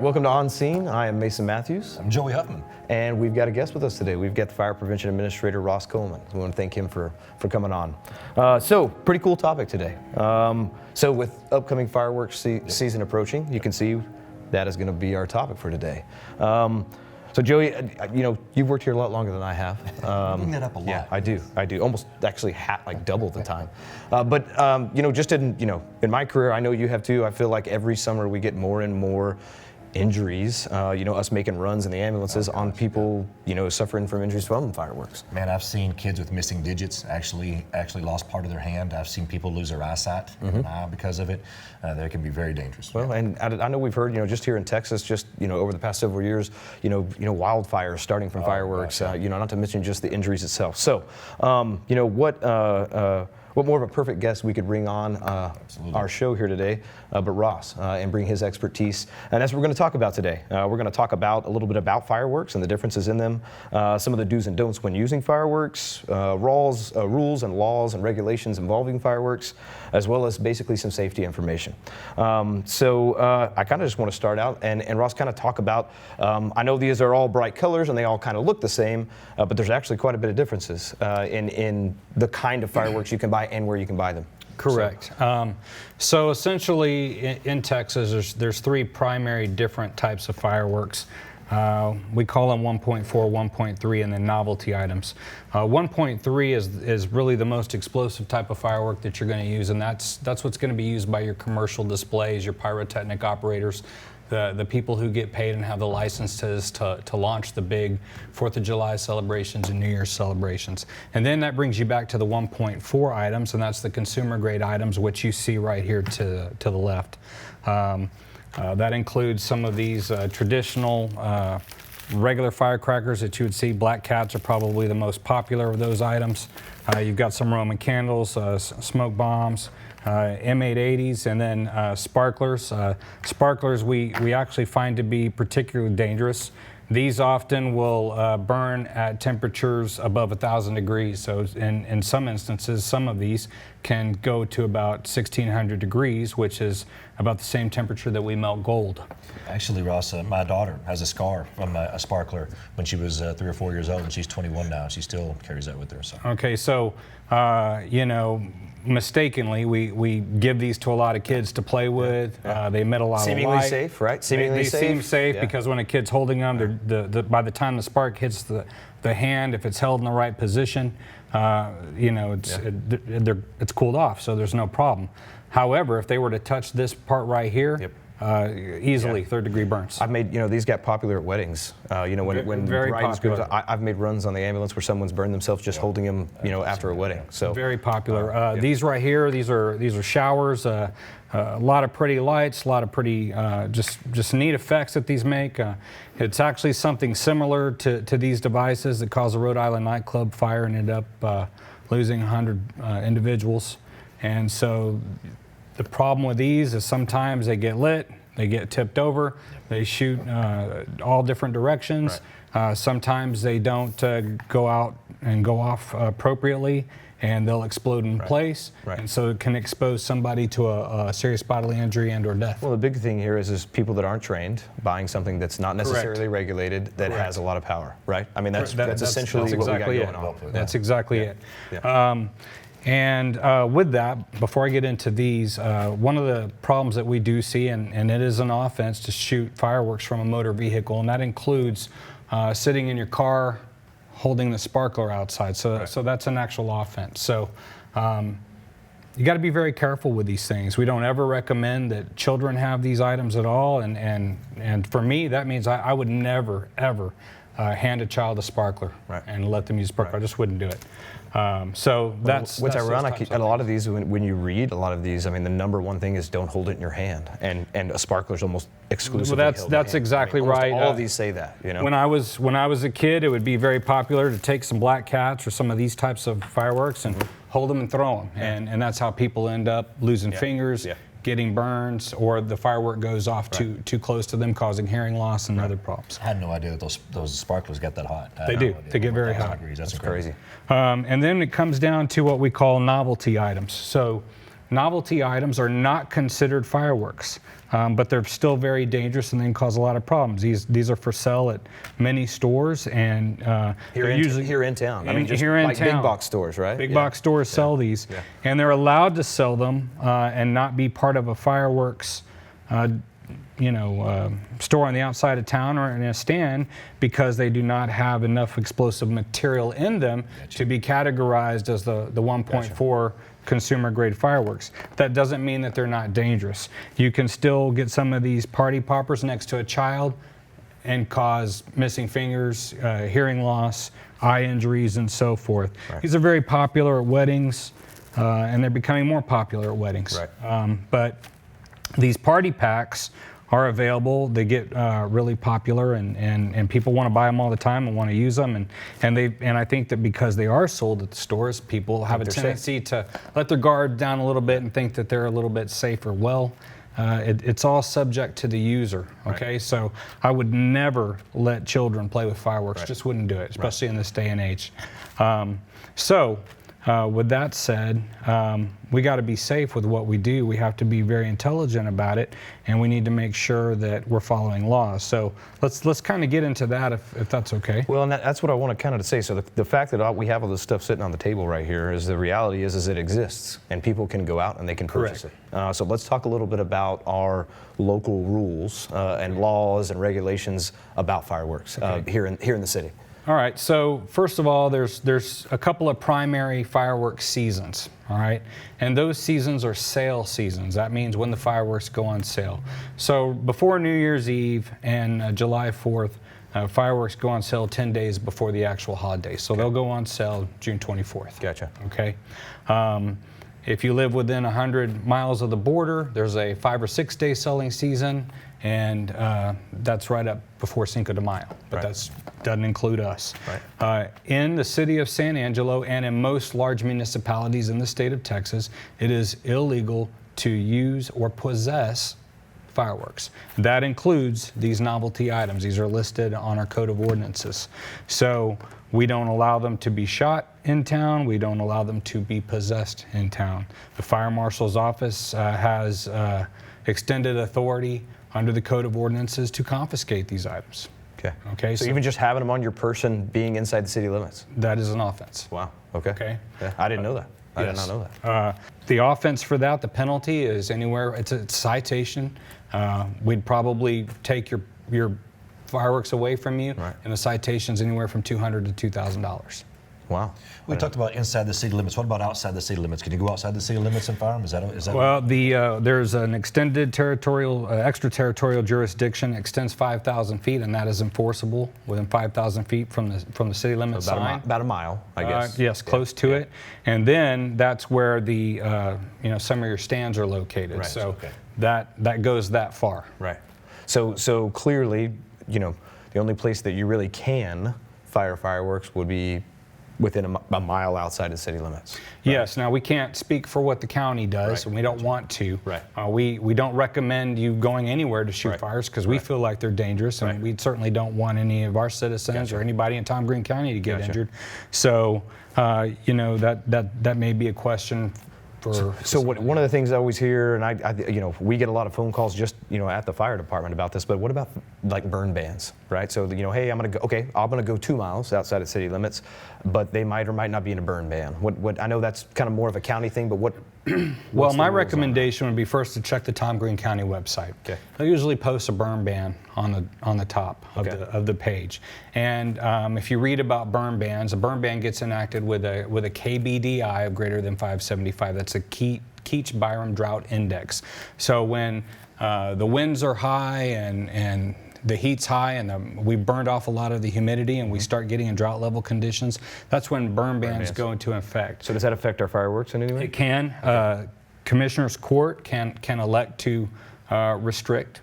Welcome to On Scene. I am Mason Matthews. I'm Joey Huffman. And we've got a guest with us today. We've got the Fire Prevention Administrator, Ross Coleman. We want to thank him for coming on. So, pretty cool topic today. So with upcoming fireworks season approaching, you can see that is going to be our topic for today. So Joey, you've worked here a lot longer than I have. You bring that up a lot. Yeah, I do. Almost actually like double the time. But just in my career, I know you have too. I feel like every summer we get more and more injuries, us making runs in the ambulances on people, suffering from injuries from fireworks. Man, I've seen kids with missing digits actually lost part of their hand. I've seen people lose their eyesight because of it. They can be very dangerous. Well, and I know we've heard, just here in Texas, over the past several years, wildfires starting from fireworks, right. Not to mention just the injuries itself. So, what more of a perfect guest we could bring on our show here today, but Ross, and bring his expertise. And that's what we're going to talk about today. We're going to talk about a little bit about fireworks and the differences in them, some of the do's and don'ts when using fireworks, rules and laws and regulations involving fireworks, as well as basically some safety information. So I kind of just want to start out and Ross kind of talk about, I know these are all bright colors and they all kind of look the same, but there's actually quite a bit of differences in the kind of fireworks you can buy and where you can buy them. Correct. So essentially in Texas, there's three primary different types of fireworks. We call them 1.4, 1.3, and then novelty items. 1.3 is really the most explosive type of firework that you're going to use, and that's what's going to be used by your commercial displays, your pyrotechnic operators, the people who get paid and have the licenses to launch the big 4th of July celebrations and New Year's celebrations. And then that brings you back to the 1.4 items, and that's the consumer grade items, which you see right here to the left. That includes some of these traditional regular firecrackers that you would see. Black Cats are probably the most popular of those items. You've got some Roman candles, smoke bombs, M880s, and then sparklers. Sparklers we actually find to be particularly dangerous. These often will burn at temperatures above 1,000 degrees. So in some instances, some of these can go to about 1,600 degrees, which is about the same temperature that we melt gold. Actually, Ross, my daughter has a scar from a sparkler when she was 3 or 4 years old, and she's 21 now. She still carries that with her. So. Okay, so mistakenly, we give these to a lot of kids to play with. They emit a lot Seemingly of light. Safe, right? They seem safe because when a kid's holding them, by the time the spark hits the hand, if it's held in the right position, it's cooled off, so there's no problem. However, if they were to touch this part right here, easily third-degree burns. I've made, these got popular at weddings. When very brides popular. I've made runs on the ambulance where someone's burned themselves just holding them, after a wedding. So very popular. These right here, these are showers. A lot of pretty lights, a lot of pretty just neat effects that these make. It's actually something similar to these devices that caused a Rhode Island nightclub fire and ended up losing 100 individuals. And so the problem with these is sometimes they get lit, they get tipped over, they shoot all different directions. Right. Sometimes they don't go out and go off appropriately, and they'll explode in place. Right. And so it can expose somebody to a serious bodily injury and or death. Well, the big thing here is people that aren't trained buying something that's not necessarily regulated that has a lot of power, right? I mean, that's essentially what exactly we got going on. That's exactly it. Yeah. And with that, before I get into these, one of the problems that we do see, and it is an offense to shoot fireworks from a motor vehicle, and that includes sitting in your car holding the sparkler outside. So that's an actual offense. So you got to be very careful with these things. We don't ever recommend that children have these items at all, and for me, that means I would never, ever hand a child a sparkler and let them use a sparkler. I just wouldn't do it. So that's ironic. A lot of these, when you read a lot of these, I mean, the number one thing is don't hold it in your hand, and a sparkler's almost exclusively. Well, that's exactly right. All of these say that. When I was a kid, it would be very popular to take some Black Cats or some of these types of fireworks and hold them and throw them, and that's how people end up losing fingers. Getting burns, or the firework goes off too close to them, causing hearing loss and other problems. I had no idea that those sparklers get that hot. They do. They get very hot. Degrees. That's crazy. And then it comes down to what we call novelty items. So novelty items are not considered fireworks, but they're still very dangerous and they can cause a lot of problems. These are for sale at many stores and Here in town. I mean, just here in like town. big box stores, right? Big box stores sell these, and they're allowed to sell them and not be part of a fireworks store on the outside of town or in a stand because they do not have enough explosive material in them to be categorized as the 1.4 consumer grade fireworks. That doesn't mean that they're not dangerous. You can still get some of these party poppers next to a child and cause missing fingers, hearing loss, eye injuries, and so forth. Right. These are very popular at weddings, and they're becoming more popular at weddings. Right. But these party packs are available. They get really popular, and people want to buy them all the time and want to use them. And I think that because they are sold at the stores, people have a tendency to let their guard down a little bit and think that they're a little bit safer. Well, it's all subject to the user. Okay, so I would never let children play with fireworks. Just wouldn't do it, especially in this day and age. With that said, we got to be safe with what we do. We have to be very intelligent about it, and we need to make sure that we're following laws. So let's kind of get into that if that's okay. Well, and that's what I want to kind of say. So the fact that we have all this stuff sitting on the table right here is the reality is it exists, and people can go out and they can purchase it. So let's talk a little bit about our local rules and laws and regulations about fireworks here in the city. All right, so first of all, there's a couple of primary fireworks seasons, all right? And those seasons are sale seasons. That means when the fireworks go on sale. So before New Year's Eve and July 4th, fireworks go on sale 10 days before the actual holiday. So they'll go on sale June 24th. Gotcha. Okay. If you live within 100 miles of the border, there's a 5 or 6 day selling season, and that's right up before Cinco de Mayo, but that doesn't include us. Right. In the city of San Angelo and in most large municipalities in the state of Texas, it is illegal to use or possess fireworks. That includes these novelty items. These are listed on our code of ordinances. So we don't allow them to be shot in town. We don't allow them to be possessed in town. The fire marshal's office has extended authority under the code of ordinances to confiscate these items. Okay. So even just having them on your person being inside the city limits? That is an offense. Wow. Okay. Yeah, I didn't know that. I did not know that. The offense for that, the penalty is anywhere, it's a citation. We'd probably take your fireworks away from you, and the citation's anywhere from $200 to $2,000. Wow. We talked about inside the city limits. What about outside the city limits? Can you go outside the city limits and fire them? Is that well, there's an extended territorial, extraterritorial jurisdiction extends 5,000 feet, and that is enforceable within 5,000 feet from the city limit sign. About a mile, I guess. Yes, close to it. And then that's where the some of your stands are located. Right. So that goes that far. Right. So clearly, the only place that you really can fire fireworks would be within a mile outside of city limits. Right? Yes. Now, we can't speak for what the county does, and we don't want to. Right. We don't recommend you going anywhere to shoot fires because we feel like they're dangerous, and we certainly don't want any of our citizens or anybody in Tom Green County to get injured. So, that may be a question. So one of the things I always hear, and we get a lot of phone calls just at the fire department about this. But what about like burn bans, right? So hey, I'm gonna go 2 miles outside of city limits, but they might or might not be in a burn ban. What I know that's kind of more of a county thing, but what? Well, my recommendation would be first to check the Tom Green County website. Okay. They'll usually post a burn ban on the top of the page. And if you read about burn bans, a burn ban gets enacted with a KBDI of greater than 575. That's a Keach-Byram Drought Index. So when the winds are high and the heat's high and we burned off a lot of the humidity and we start getting in drought level conditions, that's when burn bans go into effect. So does that affect our fireworks in any way? It can. Commissioner's Court can elect to restrict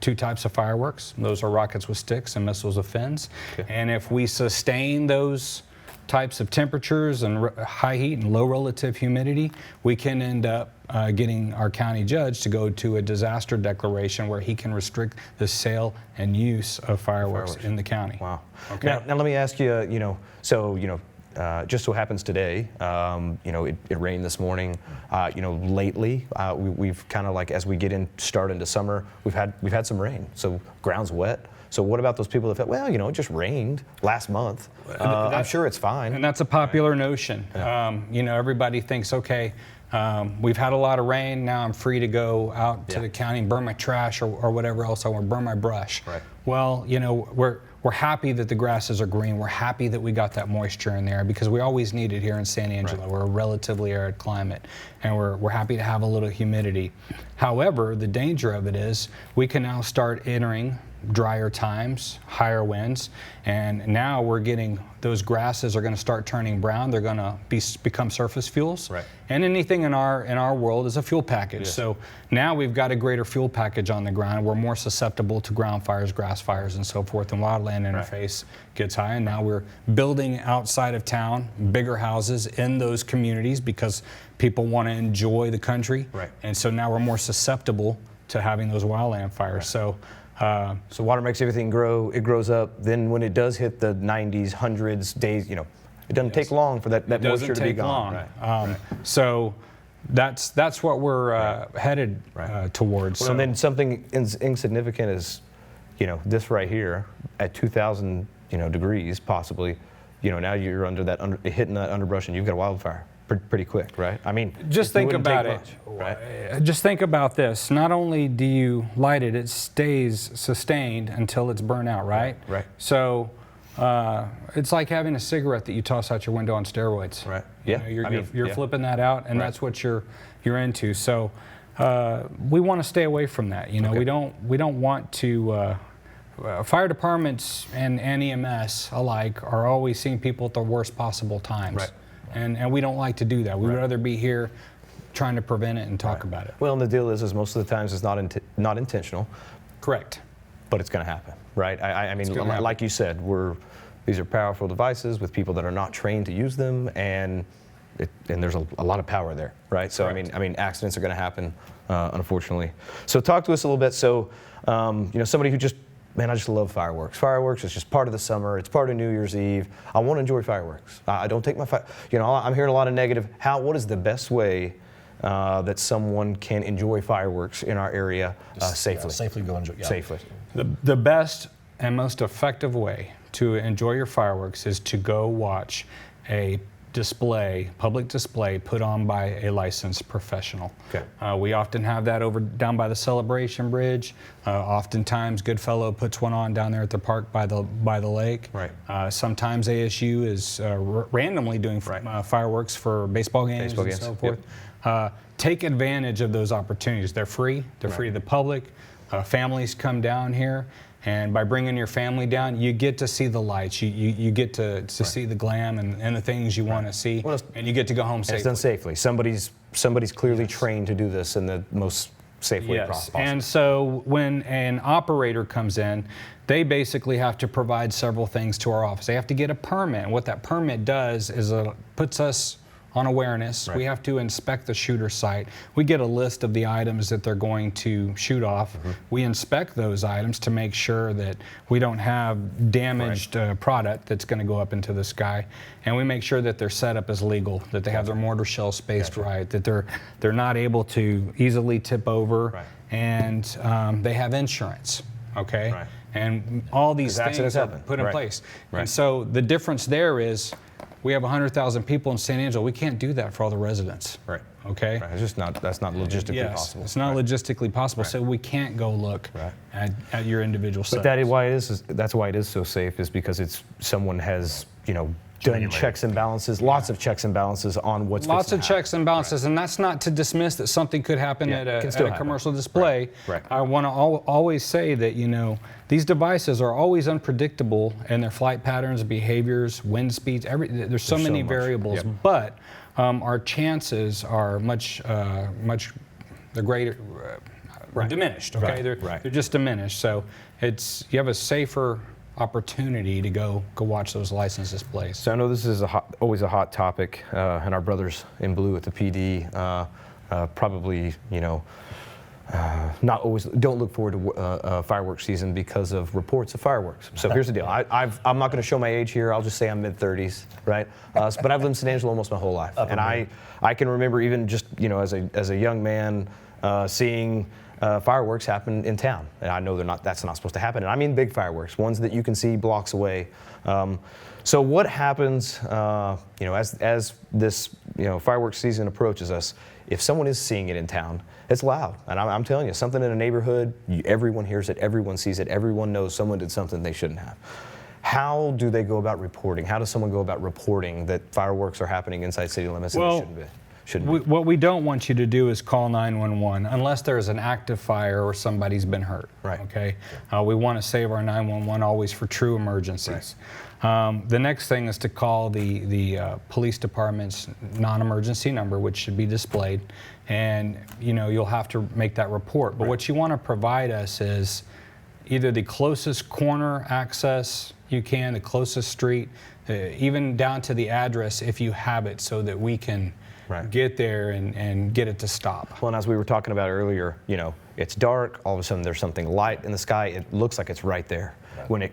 2 types of fireworks. Those are rockets with sticks and missiles with fins. And if we sustain those types of temperatures and high heat and low relative humidity, we can end up getting our county judge to go to a disaster declaration where he can restrict the sale and use of fireworks in the county. Wow. Okay. Now let me ask you, just so happens today, it rained this morning. Lately, we've kind of like, as we start into summer, we've had some rain, so ground's wet. So what about those people that felt, well, it just rained last month. I'm sure it's fine. And that's a popular notion. Yeah. Everybody thinks, okay, we've had a lot of rain, now I'm free to go out to the county and burn my trash or whatever else I want, burn my brush. Right. Well, we're happy that the grasses are green. We're happy that we got that moisture in there because we always need it here in San Angelo. Right. We're a relatively arid climate, and we're happy to have a little humidity. However, the danger of it is we can now start entering drier times, higher winds, and now we're getting those grasses are going to start turning brown. They're going to become surface fuels, right. And anything in our world is a fuel package. Yes. So now we've got a greater fuel package on the ground. We're more susceptible to ground fires, grass fires, and so forth. And wildland interface gets high, and now we're building outside of town bigger houses in those communities because people want to enjoy the country, right. And so now we're more susceptible to having those wildland fires. Right. So water makes everything grow. It grows up. Then when it does hit the 90s, hundreds, days, it doesn't take long for that moisture to be gone. Right. So that's what we're headed towards. Well, so, and then something insignificant is, this right here at 2,000 degrees possibly. Now you're hitting that underbrush and you've got a wildfire pretty quick, right? I mean, just think about it. Much, right? Just think about this. Not only do you light it, it stays sustained until it's burnt out, right? Right. So it's like having a cigarette that you toss out your window on steroids. Right. Yeah. You're flipping that out, and that's what you're into. So we want to stay away from that. Okay. We don't want to. Fire departments and EMS alike are always seeing people at the worst possible times. Right. And we don't like to do that. We'd rather be here trying to prevent it and talk about it. Well, and the deal is most of the times it's not intentional. Correct. But it's going to happen, right? I mean, like you said, these are powerful devices with people that are not trained to use them, and there's a lot of power there, right? So Correct. I mean, accidents are going to happen, unfortunately. So talk to us a little bit. So, somebody who I just love fireworks. Fireworks is just part of the summer. It's part of New Year's Eve. I want to enjoy fireworks. I don't take I'm hearing a lot of negative. What is the best way that someone can enjoy fireworks in our area safely? Yeah, safely go enjoy. Yeah. Safely. The best and most effective way to enjoy your fireworks is to go watch a public display put on by a licensed professional. Okay. We often have that down by the Celebration Bridge. Oftentimes Goodfellow puts one on down there at the park by the lake. Right. Sometimes ASU is randomly doing fireworks for baseball games and so forth. Yep. Take advantage of those opportunities. They're free. They're free to the public. Families come down here. And by bringing your family down, you get to see the lights. You get to see the glam and the things you want to see, and you get to go home safely. It's done safely. Somebody's clearly trained to do this in the most safe way possible. And so when an operator comes in, they basically have to provide several things to our office. They have to get a permit. And what that permit does is puts us on awareness. Right. We have to inspect the shooter site. We get a list of the items that they're going to shoot off. Mm-hmm. We inspect those items to make sure that we don't have damaged product that's going to go up into the sky. And we make sure that their setup is legal, that they have their mortar shell spaced right, that they're not able to easily tip over, and they have insurance. Okay. Right. And all these things are put in place. Right. And so the difference there is we have 100,000 people in San Angelo. We can't do that for all the residents. Right. Okay. Right. That's not logistically possible. It's not logistically possible. So we can't go look at your individual setups. But that's why it is so safe, is because someone has done checks and balances, lots of checks and balances on what's lots of checks and balances, and that's not to dismiss that something could happen at a commercial display. Right. I want to always say that these devices are always unpredictable in their flight patterns, behaviors, wind speeds. There's so many variables, but our chances are much they're greater. Diminished. Okay, they're just diminished. So you have a safer opportunity to go watch those licensed displays. So I know this is always a hot topic, and our brothers in blue at the PD probably don't look forward to fireworks season because of reports of fireworks. So here's the deal. I'm not going to show my age here. I'll just say I'm mid-30s, right? But I've lived in San Angelo almost my whole life, and I can remember even just as a young man seeing fireworks happen in town. And I know that's not supposed to happen. And I mean big fireworks, ones that you can see blocks away. So what happens, as this fireworks season approaches us? If someone is seeing it in town, it's loud. And I'm telling you, something in a neighborhood, everyone hears it, everyone sees it, everyone knows someone did something they shouldn't have. How do they go about reporting? How does someone go about reporting that fireworks are happening inside city limits and they shouldn't be? What we don't want you to do is call 911 unless there's an active fire or somebody's been hurt. Right. Okay. We want to save our 911 always for true emergencies. Right. The next thing is to call the police department's non-emergency number, which should be displayed, and you'll have to make that report. But what you want to provide us is either the closest corner access you can, the closest street, even down to the address if you have it, so that we can get there and get it to stop. Well, and as we were talking about earlier, it's dark, all of a sudden there's something light in the sky, it looks like it's right there. When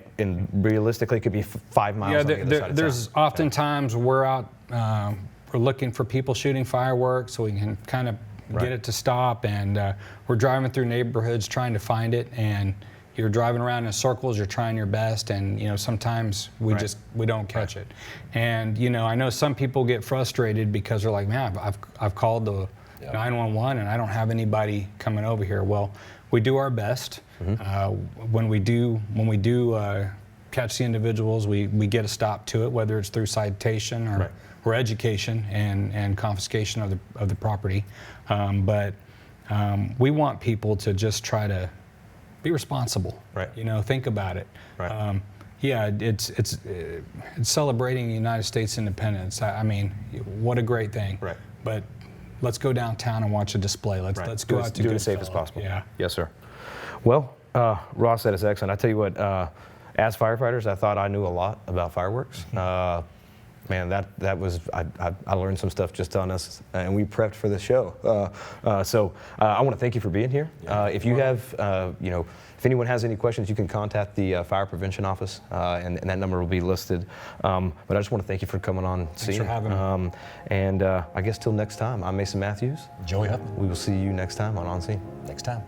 realistically it could be 5 miles on the other side of there's town. Oftentimes we're out, we're looking for people shooting fireworks so we can kind of get it to stop, and we're driving through neighborhoods trying to find it, and you're driving around in circles, you're trying your best, and sometimes we don't catch it. And I know some people get frustrated because they're like, man, I've called the 911 and I don't have anybody coming over here. Well, we do our best. When we do catch the individuals, we get a stop to it, whether it's through citation or education and confiscation of the property. But we want people to just try to be responsible. Right. Think about it. Right. It's celebrating the United States independence. I mean, what a great thing. Right. But let's go downtown and watch a display. Let's go out to do it as safe as possible. Yeah. Yes, sir. Well, Ross, that is excellent. I tell you what, as firefighters, I thought I knew a lot about fireworks. Man, that was I learned some stuff just on us, and we prepped for the show. So I want to thank you for being here. If you have, if anyone has any questions, you can contact the Fire Prevention Office, and that number will be listed. But I just want to thank you for coming on. Thanks for having me. And I guess till next time, I'm Mason Matthews. Joey Huffman. We will see you next time on Scene. Next time.